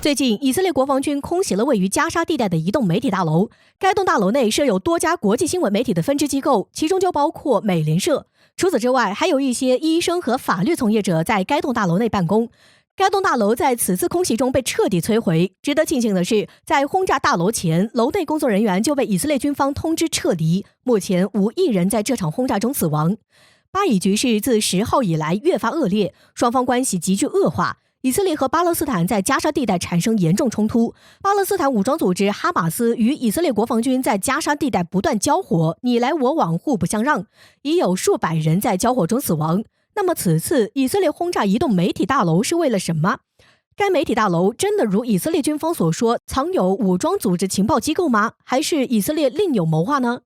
最近，以色列国防军空袭了位于加沙地带的一栋媒体大楼，该栋大楼内设有多家国际新闻媒体的分支机构，其中就包括美联社。除此之外，还有一些医生和法律从业者在该栋大楼内办公。该栋大楼在此次空袭中被彻底摧毁。值得庆幸的是，在轰炸大楼前，楼内工作人员就被以色列军方通知撤离，目前无一人在这场轰炸中死亡。巴以局势自10号以来越发恶劣，双方关系急剧恶化。以色列和巴勒斯坦在加沙地带产生严重冲突，巴勒斯坦武装组织哈马斯与以色列国防军在加沙地带不断交火，你来我往，互不相让，已有数百人在交火中死亡。那么此次以色列轰炸一栋媒体大楼是为了什么？该媒体大楼真的如以色列军方所说藏有武装组织情报机构吗？还是以色列另有谋划呢？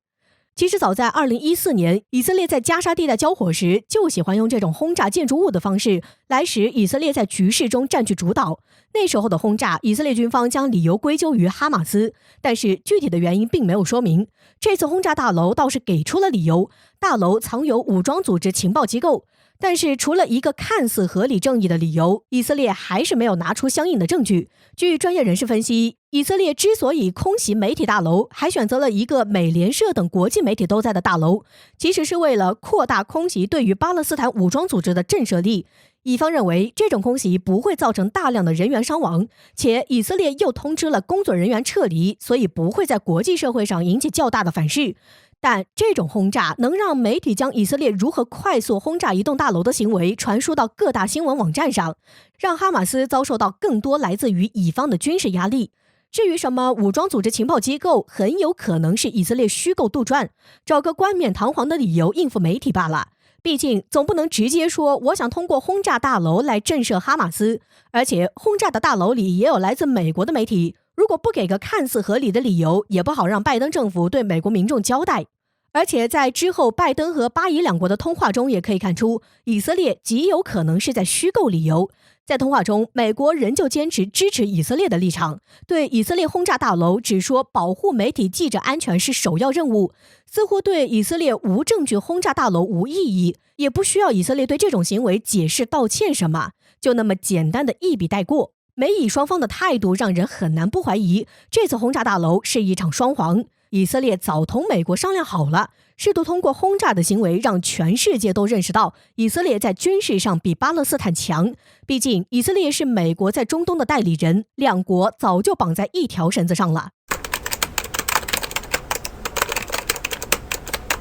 其实早在2014年，以色列在加沙地带交火时，就喜欢用这种轰炸建筑物的方式来使以色列在局势中占据主导。那时候的轰炸，以色列军方将理由归咎于哈马斯，但是具体的原因并没有说明。这次轰炸大楼倒是给出了理由，大楼藏有武装组织情报机构。但是除了一个看似合理正义的理由，以色列还是没有拿出相应的证据。据专业人士分析，以色列之所以空袭媒体大楼，还选择了一个美联社等国际媒体都在的大楼，其实是为了扩大空袭对于巴勒斯坦武装组织的震慑力。以方认为这种空袭不会造成大量的人员伤亡，且以色列又通知了工作人员撤离，所以不会在国际社会上引起较大的反噬。但这种轰炸能让媒体将以色列如何快速轰炸一栋大楼的行为传输到各大新闻网站上，让哈马斯遭受到更多来自于以方的军事压力。至于什么武装组织情报机构，很有可能是以色列虚构杜撰，找个冠冕堂皇的理由应付媒体罢了。毕竟总不能直接说我想通过轰炸大楼来震慑哈马斯，而且轰炸的大楼里也有来自美国的媒体，如果不给个看似合理的理由，也不好让拜登政府对美国民众交代。而且在之后拜登和巴以两国的通话中也可以看出，以色列极有可能是在虚构理由。在通话中，美国仍旧坚持支持以色列的立场，对以色列轰炸大楼只说保护媒体记者安全是首要任务，似乎对以色列无证据轰炸大楼无意义，也不需要以色列对这种行为解释道歉什么，就那么简单的一笔带过。美以双方的态度让人很难不怀疑，这次轰炸大楼是一场双簧。以色列早同美国商量好了，试图通过轰炸的行为让全世界都认识到以色列在军事上比巴勒斯坦强。毕竟以色列是美国在中东的代理人，两国早就绑在一条绳子上了。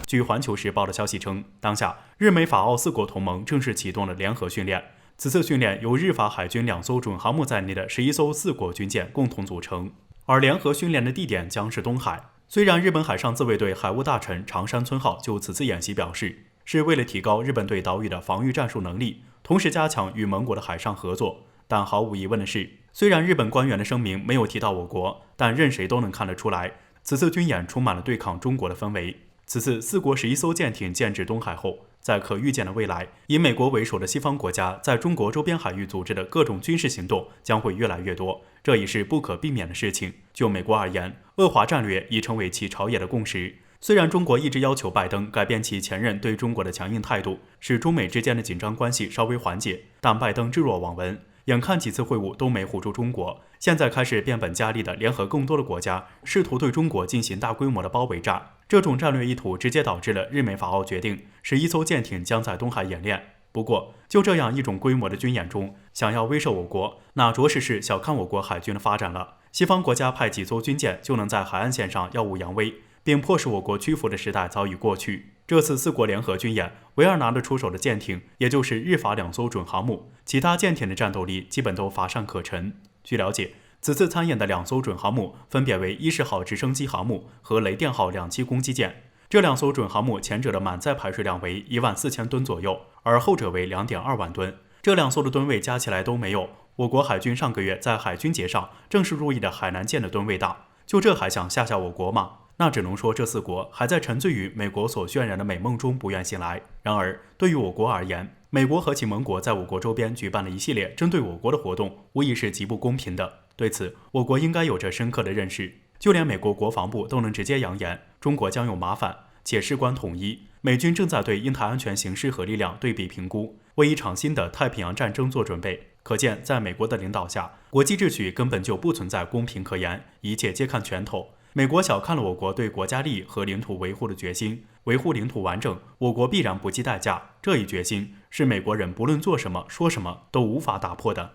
据环球时报的消息称，当下日美法澳4国同盟正式启动了联合训练。此次训练由日法海军2艘准航母在内的11艘4国军舰共同组成，而联合训练的地点将是东海。虽然日本海上自卫队海务大臣长山村浩就此次演习表示，是为了提高日本对岛屿的防御战术能力，同时加强与盟国的海上合作。但毫无疑问的是，虽然日本官员的声明没有提到我国，但任谁都能看得出来，此次军演充满了对抗中国的氛围。此次4国11艘舰艇建至东海后，在可预见的未来，以美国为首的西方国家在中国周边海域组织的各种军事行动将会越来越多，这已是不可避免的事情。就美国而言，遏华战略已成为其朝野的共识。虽然中国一直要求拜登改变其前任对中国的强硬态度，使中美之间的紧张关系稍微缓解，但拜登置若罔闻，眼看几次会晤都没唬住中国，现在开始变本加厉地联合更多的国家，试图对中国进行大规模的包围战。这种战略意图直接导致了日美法澳决定11艘舰艇将在东海演练。不过，就这样一种规模的军演中，想要威慑我国，那着实是小看我国海军的发展了。西方国家派几艘军舰就能在海岸线上耀武扬威，并迫使我国屈服的时代早已过去。这次4国联合军演，唯二拿得出手的舰艇，也就是日法2艘准航母，其他舰艇的战斗力基本都乏善可陈。据了解，此次参演的2艘准航母分别为伊势号直升机航母和雷电号两栖攻击舰。这2艘准航母前者的满载排水量为14000吨左右，而后者为2.2万吨。这2艘的吨位加起来都没有我国海军上个月在海军节上正式入役的海南舰的吨位大。就这还想吓吓我国吗？那只能说这4国还在沉醉于美国所渲染的美梦中不愿醒来。然而对于我国而言，美国和其盟国在我国周边举办了一系列针对我国的活动，无疑是极不公平的。对此，我国应该有着深刻的认识。就连美国国防部都能直接扬言，中国将有麻烦，且事关统一。美军正在对印太安全形势和力量对比评估，为一场新的太平洋战争做准备。可见，在美国的领导下，国际秩序根本就不存在公平可言，一切皆看拳头。美国小看了我国对国家利益和领土维护的决心，维护领土完整，我国必然不计代价。这一决心是美国人不论做什么、说什么都无法打破的。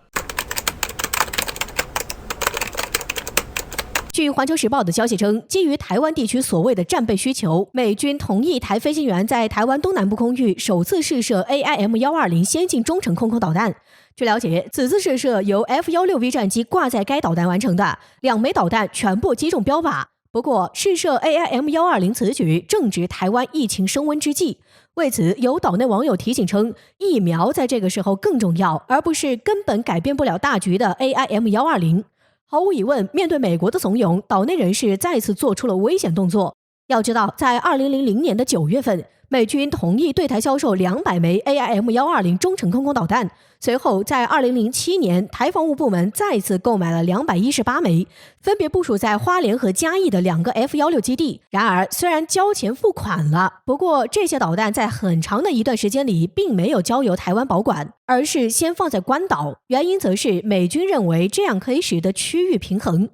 据《环球时报》的消息称，基于台湾地区所谓的战备需求，美军同意台飞行员在台湾东南部空域首次试射 AIM-120先进中程空导弹。据了解，此次试射由 F-16V 战机挂载该导弹完成的，2枚导弹全部击中标靶。不过，试射 AIM-120此举正值台湾疫情升温之际，为此有岛内网友提醒称，疫苗在这个时候更重要，而不是根本改变不了大局的 AIM-120。毫无疑问，面对美国的怂恿，岛内人士再次做出了危险动作。要知道，在2000年的9月份，美军同意对台销售200枚 AIM-120中程空导弹。随后，在2007年，台防务部门再次购买了218枚，分别部署在花莲和嘉义的2个 F-16基地。然而，虽然交钱付款了，不过这些导弹在很长的一段时间里并没有交由台湾保管，而是先放在关岛。原因则是美军认为这样可以使得区域平衡。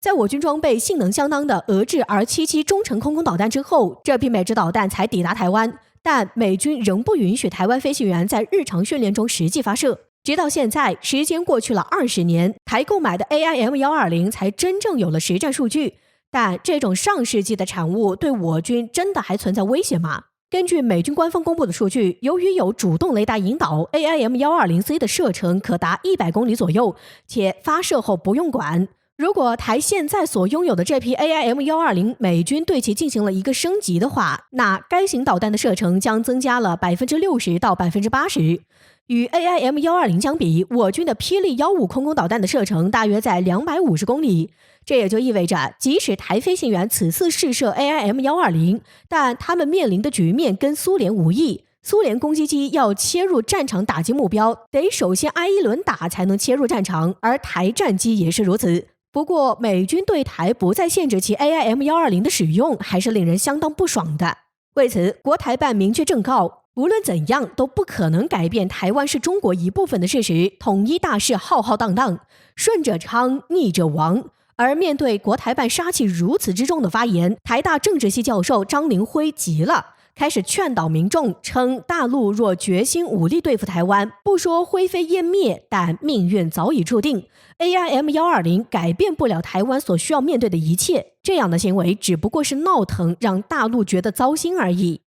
在我军装备性能相当的俄制 R-77中程空导弹之后，这批美制导弹才抵达台湾，但美军仍不允许台湾飞行员在日常训练中实际发射。直到现在，时间过去了20年，台购买的 AIM-120才真正有了实战数据。但这种上世纪的产物对我军真的还存在威胁吗？根据美军官方公布的数据，由于有主动雷达引导， AIM-120C 的射程可达100公里左右，且发射后不用管。如果台现在所拥有的这批 AIM-120美军对其进行了一个升级的话，那该型导弹的射程将增加了 60% 到 80%。与 AIM-120相比，我军的霹雳15空导弹的射程大约在250公里。这也就意味着，即使台飞行员此次试射 AIM-120，但他们面临的局面跟苏联无异。苏联攻击机要切入战场打击目标，得首先挨一轮打才能切入战场，而台战机也是如此。不过，美军对台不再限制其 AIM-120的使用，还是令人相当不爽的。为此，国台办明确正告，无论怎样都不可能改变台湾是中国一部分的事实，统一大势浩浩荡荡，顺者昌，逆者亡。而面对国台办杀气如此之重的发言，台大政治系教授张灵辉急了，开始劝导民众，称大陆若决心武力对付台湾，不说灰飞烟灭，但命运早已注定。AIM-120改变不了台湾所需要面对的一切，这样的行为只不过是闹腾，让大陆觉得糟心而已。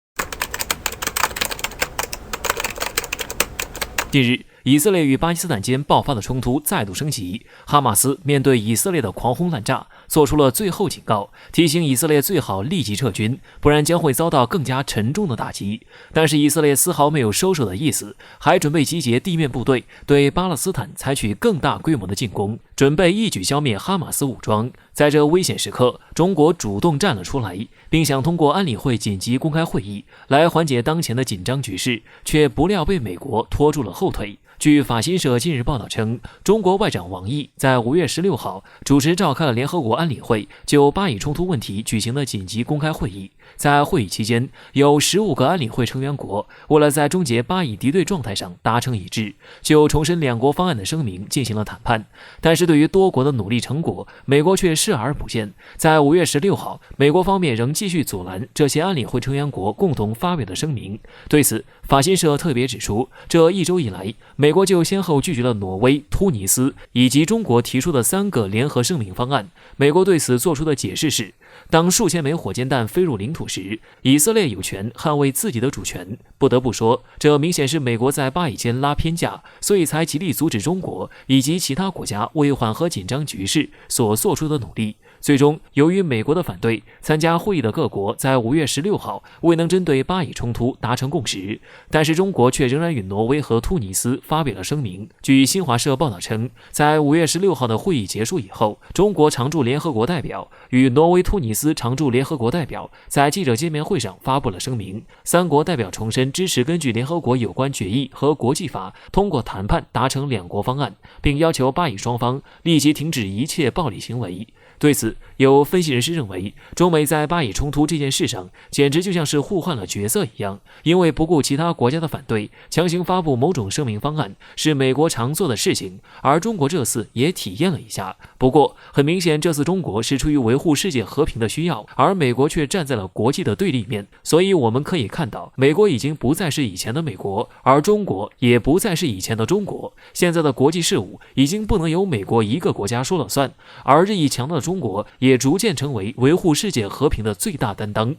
近日，以色列与巴基斯坦间爆发的冲突再度升级，哈马斯面对以色列的狂轰滥炸，做出了最后警告，提醒以色列最好立即撤军，不然将会遭到更加沉重的打击。但是以色列丝毫没有收手的意思，还准备集结地面部队，对巴勒斯坦采取更大规模的进攻，准备一举消灭哈马斯武装。在这危险时刻，中国主动站了出来，并想通过安理会紧急公开会议来缓解当前的紧张局势，却不料被美国拖住了后腿。据法新社近日报道称，中国外长王毅在5月16号主持召开了联合国安理会就巴以冲突问题举行的紧急公开会议。在会议期间，有15个安理会成员国为了在终结巴以敌对状态上达成一致，就重申两国方案的声明进行了谈判。但是对于多国的努力成果，美国却视而不见。在5月16号，美国方面仍继续阻拦这些安理会成员国共同发表的声明。对此，法新社特别指出，这一周以来，美国就先后拒绝了挪威、突尼斯以及中国提出的3个联合声明方案。美国对此做出的解释是，当数千枚火箭弹飞入领土时，以色列有权捍卫自己的主权。不得不说，这明显是美国在巴以间拉偏架，所以才极力阻止中国以及其他国家为缓和紧张局势所做出的努力。最终，由于美国的反对，参加会议的各国在5月16号未能针对巴以冲突达成共识，但是中国却仍然与挪威和突尼斯发表了声明。据新华社报道称，在5月16号的会议结束以后，中国常驻联合国代表与挪威、突尼斯常驻联合国代表在记者见面会上发布了声明，3国代表重申支持根据联合国有关决议和国际法通过谈判达成2国方案，并要求巴以双方立即停止一切暴力行为。对此，有分析人士认为，中美在巴以冲突这件事上，简直就像是互换了角色一样，因为不顾其他国家的反对，强行发布某种声明方案，是美国常做的事情，而中国这次也体验了一下。不过，很明显，这次中国是出于维护世界和平的需要，而美国却站在了国际的对立面，所以我们可以看到，美国已经不再是以前的美国，而中国也不再是以前的中国。现在的国际事务已经不能由美国一个国家说了算，而日益强大的中国也逐渐成为维护世界和平的最大担当。